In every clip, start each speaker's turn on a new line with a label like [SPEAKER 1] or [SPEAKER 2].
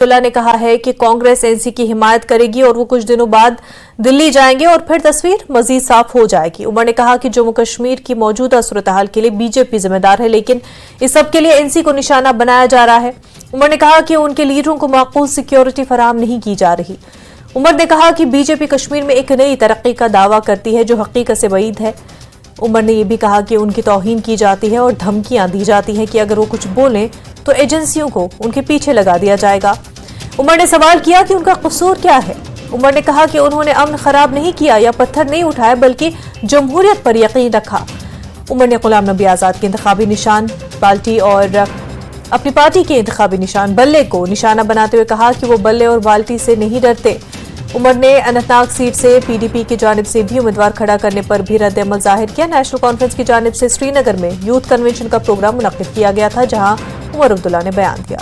[SPEAKER 1] अब्दुल्ला ने कहा है कि कांग्रेस एनसी की हिमायत करेगी और वो कुछ दिनों बाद दिल्ली जाएंगे और फिर तस्वीर मजीद साफ हो जाएगी। उमर ने कहा कि जम्मू कश्मीर की मौजूदा सूरत हाल के लिए बीजेपी जिम्मेदार है, लेकिन इस सब के लिए एनसी को निशाना बनाया जा रहा है। उमर ने कहा कि उनके लीडरों को माकूल सिक्योरिटी फराहम नहीं की जा रही। उमर ने कहा कि बीजेपी कश्मीर में एक नई तरक्की का दावा करती है जो हकीकत से बईद है। उमर ने यह भी कहा कि उनकी तौहीन की जाती है और धमकियां दी जाती हैं कि अगर वो कुछ बोलें तो एजेंसियों को उनके पीछे लगा दिया जाएगा। उमर ने सवाल किया कि उनका कसूर क्या है। उमर ने कहा कि उन्होंने अमन खराब नहीं किया या पत्थर नहीं उठाए, बल्कि जमहूरियत पर यकीन रखा। उमर ने गुलाम नबी आजाद के इंतखाबी निशान बाल्टी और अपनी पार्टी के इंतखाबी निशान बल्ले को निशाना बनाते हुए कहा कि वो बल्ले और बाल्टी से नहीं डरते। उमर ने अनंतनाग सीट से पीडीपी की जानिब से भी उम्मीदवार खड़ा करने पर भी रद्द-ए-अमल जाहिर किया। नेशनल कॉन्फ्रेंस की जानिब से श्रीनगर में यूथ कन्वेंशन का प्रोग्राम मुनक्किद किया गया था, जहां उमर अब्दुल्ला ने बयान दिया।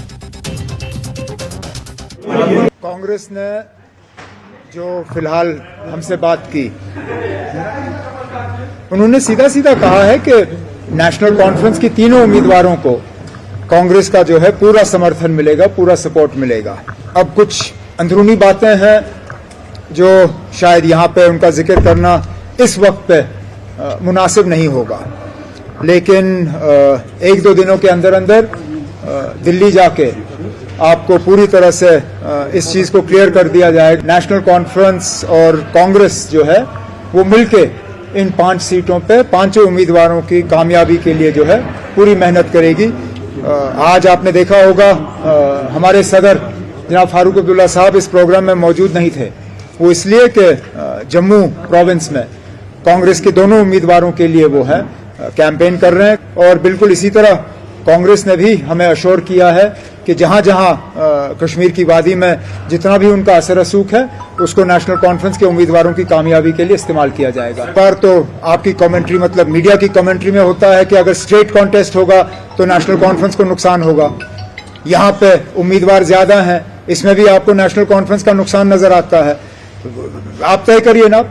[SPEAKER 2] कांग्रेस ने जो फिलहाल हमसे बात की, उन्होंने सीधा सीधा कहा है कि नेशनल कॉन्फ्रेंस की तीनों उम्मीदवारों को कांग्रेस का जो है पूरा समर्थन मिलेगा, पूरा सपोर्ट मिलेगा। अब कुछ अंदरूनी बातें हैं जो शायद यहाँ पे उनका जिक्र करना इस वक्त पे मुनासिब नहीं होगा, लेकिन एक दो दिनों के अंदर अंदर दिल्ली जाके आपको पूरी तरह से इस चीज को क्लियर कर दिया जाएगा। नेशनल कॉन्फ्रेंस और कांग्रेस जो है वो मिलके इन 5 सीटों पे पांचों उम्मीदवारों की कामयाबी के लिए जो है पूरी मेहनत करेगी। आज आपने देखा होगा हमारे सदर जनाब फारूक अब्दुल्ला साहब इस प्रोग्राम में मौजूद नहीं थे। वो इसलिए कि जम्मू प्रोविंस में कांग्रेस के दोनों उम्मीदवारों के लिए वो है कैंपेन कर रहे हैं। और बिल्कुल इसी तरह कांग्रेस ने भी हमें अश्योर किया है कि जहां जहां कश्मीर की वादी में जितना भी उनका असर रसूख है उसको नेशनल कॉन्फ्रेंस के उम्मीदवारों की कामयाबी के लिए इस्तेमाल किया जाएगा। पर तो आपकी कमेंट्री मतलब मीडिया की कमेंट्री में होता है कि अगर स्ट्रेट कॉन्टेस्ट होगा तो नेशनल कॉन्फ्रेंस को नुकसान होगा। यहाँ पे उम्मीदवार ज्यादा हैं, इसमें भी आपको नेशनल कॉन्फ्रेंस का नुकसान नजर आता है। आप तय करिए ना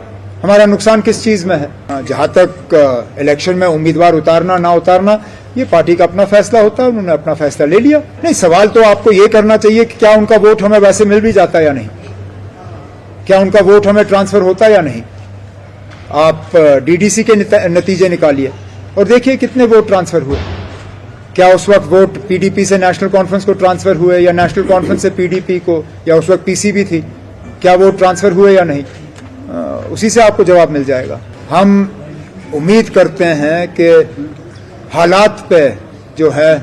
[SPEAKER 2] हमारा नुकसान किस चीज में है। जहां तक इलेक्शन में उम्मीदवार उतारना ना उतारना ये पार्टी का अपना फैसला होता है, उन्होंने अपना फैसला ले लिया। नहीं, सवाल तो आपको ये करना चाहिए कि क्या उनका वोट हमें वैसे मिल भी जाता है या नहीं, क्या उनका वोट हमें ट्रांसफर होता है या नहीं। आप डीडीसी के नतीजे निकालिए और देखिए कितने वोट ट्रांसफर हुए। क्या उस वक्त वोट पीडीपी से नेशनल कॉन्फ्रेंस को ट्रांसफर हुए या नेशनल कॉन्फ्रेंस से पीडीपी को, या उस वक्त पीसीबी थी, क्या वोट ट्रांसफर हुए या नहीं, उसी से आपको जवाब मिल जाएगा। हम उम्मीद करते हैं कि हालात पे जो है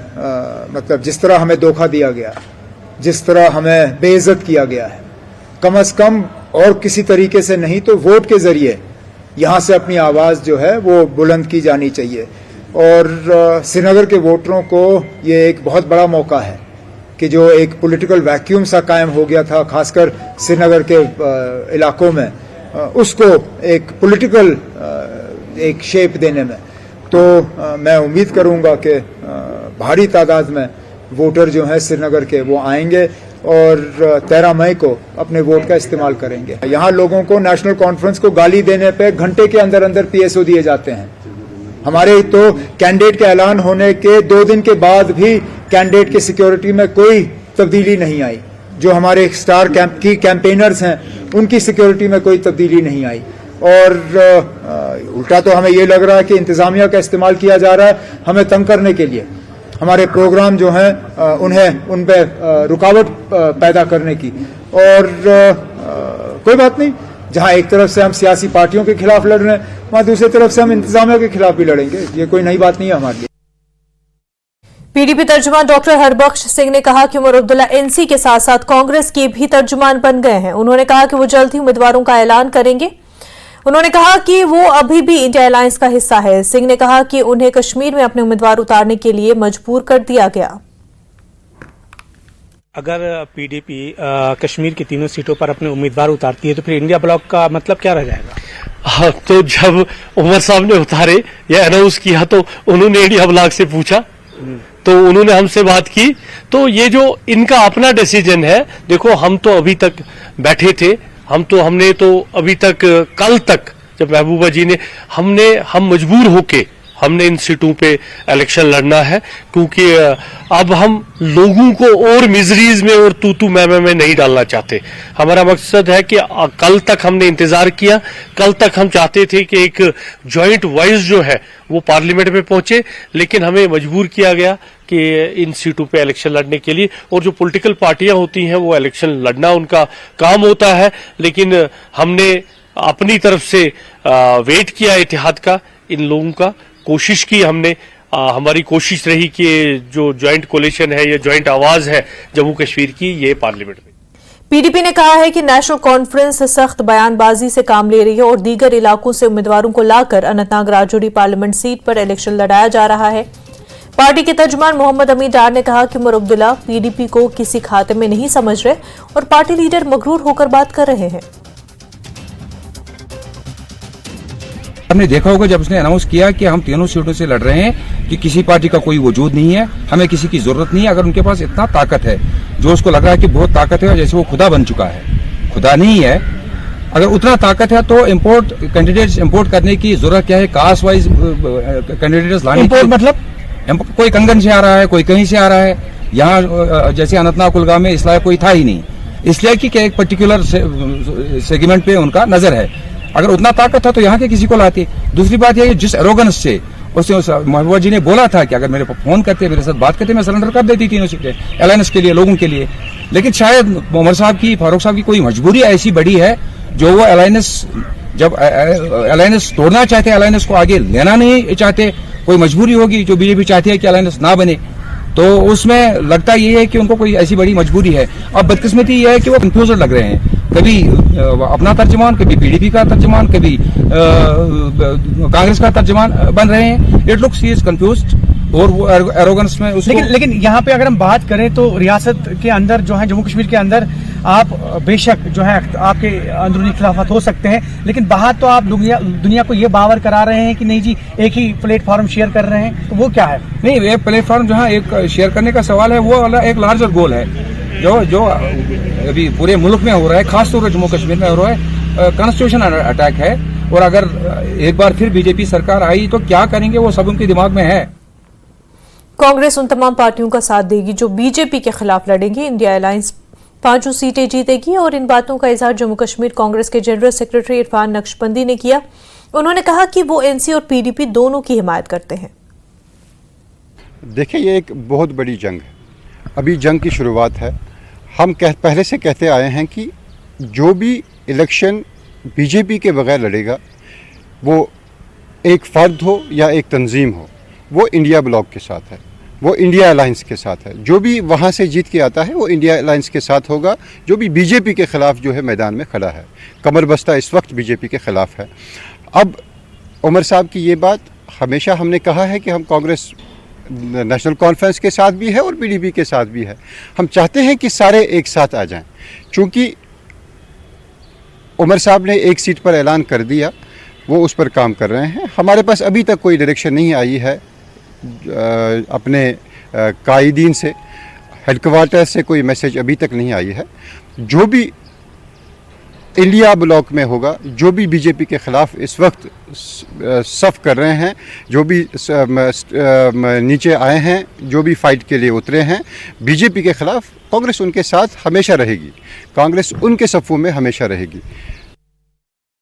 [SPEAKER 2] मतलब जिस तरह हमें धोखा दिया गया, जिस तरह हमें बेइज्जत किया गया है, कम से कम और किसी तरीके से नहीं तो वोट के जरिए यहाँ से अपनी आवाज जो है वो बुलंद की जानी चाहिए। और श्रीनगर के वोटरों को ये एक बहुत बड़ा मौका है कि जो एक पॉलिटिकल वैक्यूम सा कायम हो गया था खासकर श्रीनगर के इलाकों में, उसको एक पॉलिटिकल एक शेप देने में। तो मैं उम्मीद करूंगा कि भारी तादाद में वोटर जो हैं श्रीनगर के वो आएंगे और 13 मई को अपने वोट का इस्तेमाल करेंगे। यहाँ लोगों को नेशनल कॉन्फ्रेंस को गाली देने पे घंटे के अंदर अंदर पीएसओ दिए जाते हैं। हमारे तो कैंडिडेट के ऐलान होने के 2 दिन के बाद भी कैंडिडेट की सिक्योरिटी में कोई तब्दीली नहीं आई। जो हमारे स्टार की कैंपेनर्स हैं उनकी सिक्योरिटी में कोई तब्दीली नहीं आई। और उल्टा तो हमें ये लग रहा है कि इंतजामिया का इस्तेमाल किया जा रहा है हमें तंग करने के लिए, हमारे प्रोग्राम जो हैं उन्हें उन पे रुकावट पैदा करने की। और कोई बात नहीं, जहां एक तरफ से हम सियासी पार्टियों के खिलाफ लड़ रहे हैं वहां दूसरी तरफ से हम इंतजामिया के खिलाफ भी लड़ेंगे। ये कोई नई बात नहीं है हमारे लिए।
[SPEAKER 1] पीडीपी तर्जुमान डॉक्टर हरबख्श सिंह ने कहा कि उमर अब्दुल्ला एनसी के साथ साथ कांग्रेस के भी तर्जुमान बन गए हैं। उन्होंने कहा कि वो जल्द ही उम्मीदवारों का ऐलान करेंगे। उन्होंने कहा कि वो अभी भी इंडिया अलायंस का हिस्सा है। सिंह ने कहा कि उन्हें कश्मीर में अपने उम्मीदवार उतारने के लिए मजबूर कर दिया गया।
[SPEAKER 3] अगर पीडीपी कश्मीर की तीनों सीटों पर अपने उम्मीदवार उतारती है तो फिर इंडिया ब्लॉक का मतलब क्या रह जाएगा?
[SPEAKER 4] हाँ, तो जब उमर साहब ने उतारे या अनाउंस किया तो उन्होंने इंडिया ब्लॉक से पूछा, तो उन्होंने हमसे बात की। तो ये जो इनका अपना डिसीजन है, देखो हम तो अभी तक बैठे थे, हमने तो अभी तक कल तक जब महबूबा जी ने हम मजबूर होके हमने इन सीटों पे इलेक्शन लड़ना है, क्योंकि अब हम लोगों को और मिजरीज में और तू मैं नहीं डालना चाहते। हमारा मकसद है कि कल तक हमने इंतजार किया, कल तक हम चाहते थे कि एक जॉइंट वॉइस जो है वो पार्लियामेंट में पहुंचे, लेकिन हमें मजबूर किया गया कि इन सीटों पे इलेक्शन लड़ने के लिए। और जो पॉलिटिकल पार्टियां होती हैं वो इलेक्शन लड़ना उनका काम होता है, लेकिन हमने अपनी तरफ से वेट किया इतिहाद का, इन लोगों का कोशिश की हमने। हमारी कोशिश रही कि जो ज्वाइंट कोलिशन है या ज्वाइंट आवाज है जम्मू कश्मीर की, ये पार्लियामेंट में।
[SPEAKER 1] पीडीपी ने कहा है कि नेशनल कॉन्फ्रेंस सख्त बयानबाजी से काम ले रही है और दीगर इलाकों से उम्मीदवारों को लाकर अनंतनाग राजौरी पार्लियामेंट सीट पर इलेक्शन लड़ाया जा रहा है। पार्टी के तर्जुमान मोहम्मद अमीन डार ने कहा कि उमर अब्दुल्ला पीडीपी को किसी खाते में नहीं समझ रहे और पार्टी लीडर मगरूर होकर बात कर रहे हैं।
[SPEAKER 5] हमने देखा होगा जब उसने अनाउंस किया कि हम तीनों सीटों से लड़ रहे हैं कि किसी पार्टी का कोई वजूद नहीं है, हमें किसी की जरूरत नहीं है। अगर उनके पास इतना ताकत है, जो उसको लग रहा है कि बहुत ताकत है, जैसे वो खुदा बन चुका है, खुदा नहीं है, अगर उतना ताकत है तो इम्पोर्ट कैंडिडेट्स इम्पोर्ट करने की जरूरत क्या है? कास्ट वाइज कैंडिडेट्स लाने की मतलब कोई कंगन से आ रहा है, कोई कहीं से आ रहा है। यहाँ जैसे अनंतनाग कुलगाम में इसलिए कोई था ही नहीं, इसलिए कि एक पर्टिकुलर सेगमेंट पे उनका नजर है। अगर उतना ताकत था तो यहाँ के किसी को लाते। दूसरी बात यह जिस एरोगेंस से उसने महबूबा जी ने बोला था कि अगर मेरे को फोन करते, मेरे साथ बात करते, मैं सरेंडर कर देती तीनों सीटें अलायंस के लिए, लोगों के लिए। लेकिन शायद उमर साहब की, फारूक साहब की कोई मजबूरी ऐसी बड़ी है जो वो अलायंस, जब अलायंस तोड़ना चाहते, अलायंस को आगे लेना नहीं चाहते, कोई मजबूरी होगी जो बीजेपी चाहती है कि अलायंस ना बने, तो उसमें लगता ये है कि उनको कोई ऐसी बड़ी मजबूरी है। अब बदकिस्मती ये है कि वो कंफ्यूजन लग रहे हैं, कभी अपना तर्जमान, कभी पीडीपी का तर्जमान, कभी कांग्रेस का तर्जमान बन रहे हैं। It looks he is confused और वो एरोगेंस में उसको।
[SPEAKER 6] लेकिन यहाँ पे अगर हम बात करें तो रियासत के अंदर जो है, जम्मू कश्मीर के अंदर आप बेशक जो है आपके अंदरूनी खिलाफत हो सकते हैं, लेकिन बाहर तो आप दुनिया को ये बावर करा रहे हैं कि नहीं जी एक ही प्लेटफॉर्म शेयर कर रहे हैं, तो वो क्या है?
[SPEAKER 5] नहीं, ये प्लेटफॉर्म जहाँ एक शेयर करने का सवाल है, वो वाला एक लार्जर गोल है जो अभी पूरे मुल्क में हो रहा है, खासतौर पर जम्मू कश्मीर में हो रहा है। कॉन्स्टिट्यूशन अटैक है, और अगर एक बार फिर बीजेपी सरकार आई तो क्या करेंगे वो सब उनके दिमाग में है।
[SPEAKER 1] कांग्रेस उन तमाम पार्टियों का साथ देगी जो बीजेपी के खिलाफ लड़ेंगी। इंडिया अलायंस 5 सीटें जीतेगी और इन बातों का इजहार जम्मू कश्मीर कांग्रेस के जनरल सेक्रेटरी इरफान नक्शबंदी ने किया। उन्होंने कहा कि वो एनसी और पीडीपी दोनों की हिमायत करते हैं।
[SPEAKER 7] देखिए, ये एक बहुत बड़ी जंग है, अभी जंग की शुरुआत है। हम पहले से कहते आए हैं कि जो भी इलेक्शन बीजेपी के बगैर लड़ेगा, वो एक फ़र्द हो या एक तंजीम हो, वो इंडिया ब्लॉक के साथ है, वो इंडिया अलायंस के साथ है। जो भी वहाँ से जीत के आता है वो इंडिया अलायंस के साथ होगा। जो भी बीजेपी के ख़िलाफ़ जो है मैदान में खड़ा है, कमर बस्ता इस वक्त बीजेपी के ख़िलाफ़ है। अब उमर साहब की ये बात हमेशा हमने कहा है कि हम कांग्रेस नेशनल कॉन्फ्रेंस के साथ भी है और पीडीपी के साथ भी है। हम चाहते हैं कि सारे एक साथ आ जाएं। चूँकि उमर साहब ने एक सीट पर ऐलान कर दिया, वो उस पर काम कर रहे हैं। हमारे पास अभी तक कोई डायरेक्शन नहीं आई है अपने कायदीन से, हेडक्वार्टर से कोई मैसेज अभी तक नहीं आई है। जो भी इंडिया ब्लॉक में होगा, जो भी बीजेपी के ख़िलाफ़ इस वक्त सफ़ कर रहे हैं, जो भी नीचे आए हैं, जो भी फ़ाइट के लिए उतरे हैं बीजेपी के ख़िलाफ़, कांग्रेस उनके साथ हमेशा रहेगी, कांग्रेस उनके सफ़ों में हमेशा रहेगी।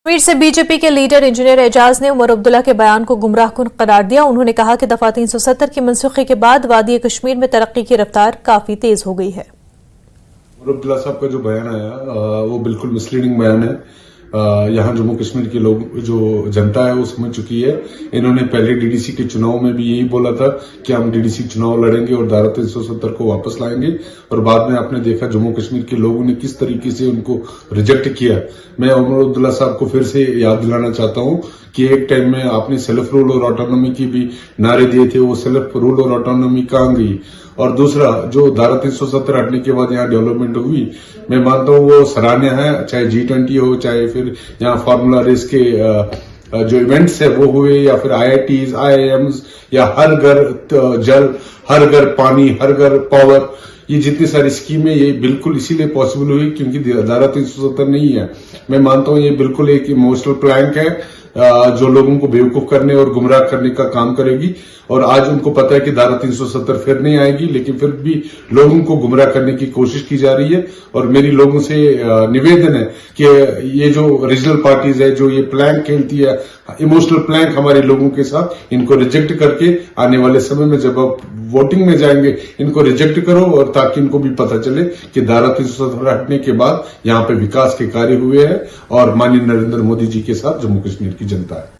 [SPEAKER 1] कश्मीर से बीजेपी के लीडर इंजीनियर एजाज ने उमर अब्दुल्ला के बयान को गुमराहकुन करार दिया। उन्होंने कहा कि दफा 370 की मनसूखी के बाद वादी कश्मीर में तरक्की की रफ्तार काफी तेज हो गई है।
[SPEAKER 8] उमर अब्दुल्ला साहब का जो बयान आया वो बिल्कुल मिसलीडिंग बयान है। यहाँ जम्मू कश्मीर के लोग, जो जनता है वो समझ चुकी है। इन्होंने पहले डीडीसी के चुनाव में भी यही बोला था कि हम डीडीसी चुनाव लड़ेंगे और धारा 370 को वापस लाएंगे, और बाद में आपने देखा जम्मू कश्मीर के लोगों ने किस तरीके से उनको रिजेक्ट किया। मैं उमर अब्दुल्ला साहब को फिर से याद दिलाना चाहता हूं कि एक टाइम में आपने सेल्फ रूल और ऑटोनॉमी की भी नारे दिए थे, वो सेल्फ रूल और ऑटोनॉमी कहां गई? और दूसरा, जो धारा 370 हटने के बाद यहाँ डेवलपमेंट हुई, मैं मानता हूँ वो सराहनीय है। चाहे G20 हो, चाहे फिर यहाँ फार्मूला रेस के जो इवेंट्स है वो हुए, या फिर IITs, IIMs, या हर घर जल, हर घर पानी, हर घर पावर, ये जितनी सारी स्कीमें, ये बिल्कुल इसीलिए पॉसिबल हुई क्योंकि धारा 370 नहीं है। मैं मानता हूँ ये बिल्कुल एक इमोशनल प्लैंक है जो लोगों को बेवकूफ करने और गुमराह करने का काम करेगी। और आज उनको पता है कि धारा 370 फिर नहीं आएगी, लेकिन फिर भी लोगों को गुमराह करने की कोशिश की जा रही है। और मेरी लोगों से निवेदन है कि ये जो रीजनल पार्टीज है, जो ये प्लैंक खेलती है, इमोशनल प्लैंक हमारे लोगों के साथ, इनको रिजेक्ट करके आने वाले समय में जब आप वोटिंग में जाएंगे, इनको रिजेक्ट करो, और ताकि इनको भी पता चले कि धारा 370 हटने के बाद यहाँ पे विकास के कार्य हुए हैं और माननीय नरेंद्र मोदी जी के साथ जम्मू कश्मीर की जनता है।